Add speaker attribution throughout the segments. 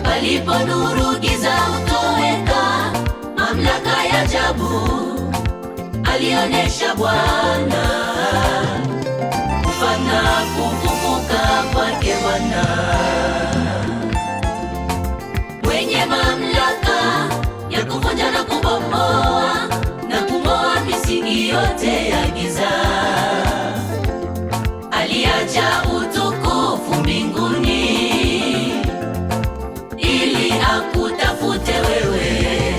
Speaker 1: Palipo nuru giza hutoweka, mamlaka ya ajabu alionyesha Bwana, kufa na kufufuka kwake Bwana. Mwenye mamlaka ya kuvunja na kubomoa na kung'oa misingi yote ya giza, aliacha utukufu mbinguni ili akutafute wewe,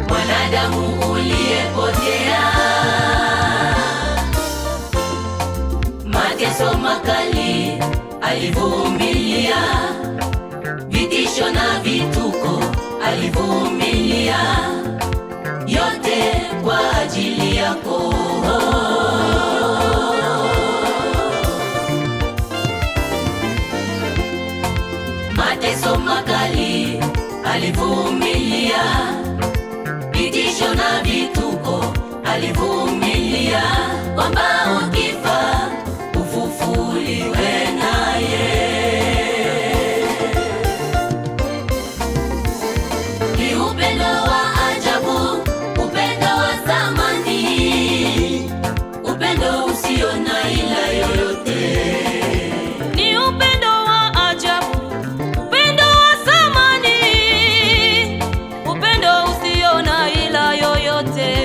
Speaker 1: mwanadamu uliyepotea. Mateso makali alivumilia, vitisho na vituko alivumilia, yote kwa ajili yako. Mateso makali alivumilia, vitisho na vituko alivumilia, kwamba ukifa ufufuliwe naye. Ni upendo wa ajabu, upendo wa thamani, upendo usio na ila yoyote.
Speaker 2: Ni upendo wa ajabu, upendo wa thamani, upendo usio na ila yoyote.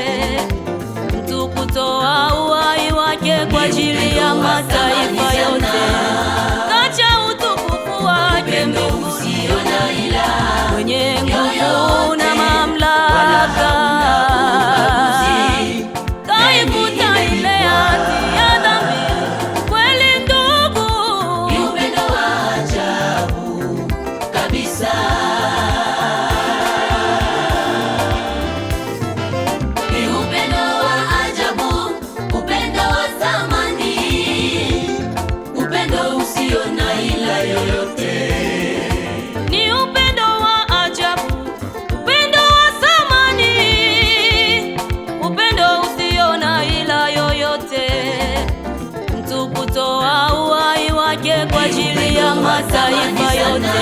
Speaker 2: Mtu kutoa uhai wake kwa ajili ya mataifa yote, kacha utukufu wake mbinguni, mwenye nguvu na mamlaka, kaifuta ile hati ya dhambi. Kweli ndugu,
Speaker 1: Ni upendo wa ajabu kabisa. Ni upendo wa ajabu, upendo wa thamani, upendo usio na ila yoyote.
Speaker 2: ni upendo wa ajabu, upendo wa thamani, upendo usio na ila yoyote. Mtu kutoa uhai wake kwa ajili ya mataifa yote,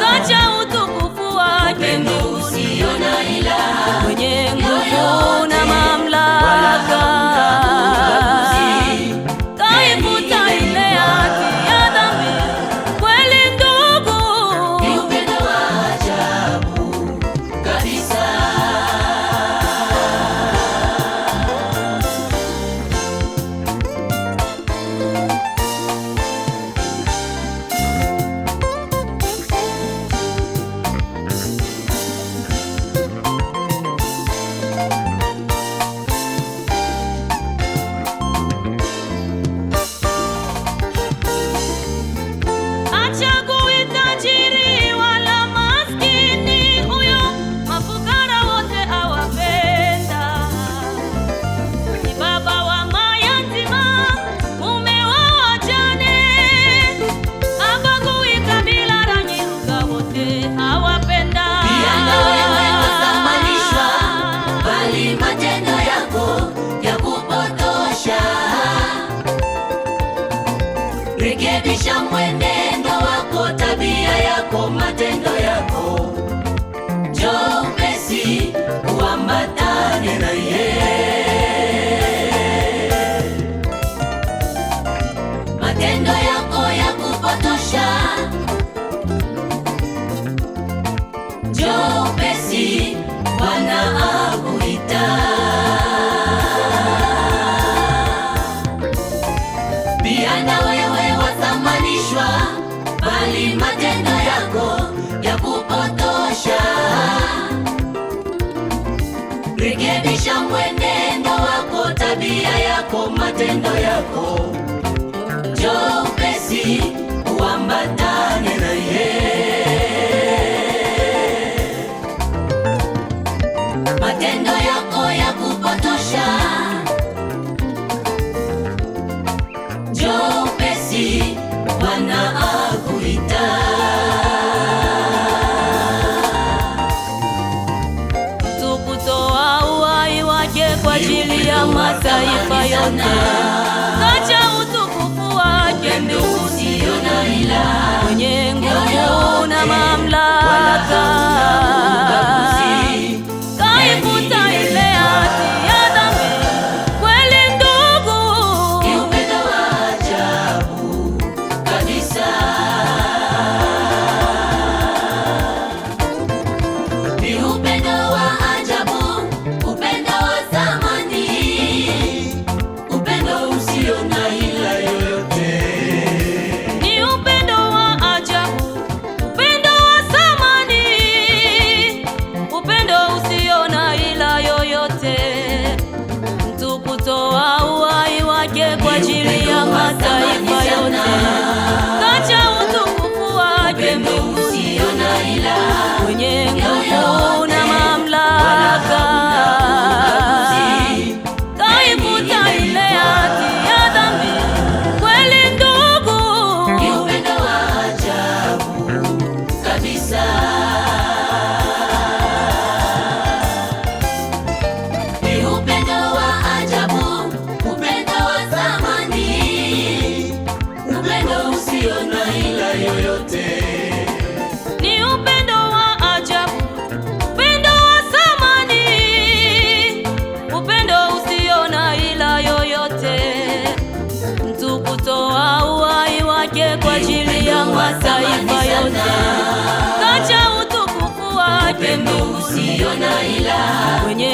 Speaker 2: kacha utukufu wake mbinguni,
Speaker 1: Usio na ila
Speaker 2: mwenye nguvu na mamlaka, kaifuta ile hati ya dhambi. Kweli ndugu,
Speaker 1: Ni upendo wa ajabu kabisa. rekebisha mwenendo wako, tabia yako, matendo yako. Njoo upesi uambatane na matendo yako ya kupotosha. Njoo upesi, Bwana akuita. Pia na wewe wathamanishwa, bali matendo yako ya kupotosha. Rekebisha mwenendo wako, tabia yako, matendo yako. Njoo upesi uambatane na matendo yako ya kupotosha. Njoo upesi, Bwana akuita.
Speaker 2: Mtu kutoa uhai wake kwa ajili ya mataifa yote, kacha utukufu wake mbinguni, mwenye nguvu na mamlaka, kaifuta ile hati ya dhambi. Kweli ndugu,
Speaker 1: ni upendo wa ajabu kabisa. Ni upendo wa ajabu, upendo wa thamani, upendo usio na ila yoyote.
Speaker 2: ni upendo wa ajabu, upendo wa thamani, upendo usio na ila yoyote. Mtu kutoa uhai wake kwa ajili ya mataifa yote, kacha utukufu wake mbinguni,
Speaker 1: Usio na ila
Speaker 2: mwenye nguvu na mamlaka, kaifuta ile hati ya dhambi. Kweli ndugu,
Speaker 1: ni upendo wa ajabu kabisa. Ni upendo wa ajabu, upendo wa thamani, upendo usio na ila yoyote.
Speaker 2: ni upendo wa ajabu, upendo wa thamani, upendo usio na ila yoyote. Mtu kutoa uhai wake kwa ajili ya mataifa yote, kacha utukufu wake mbinguni,
Speaker 1: Usio na ila
Speaker 2: mwenye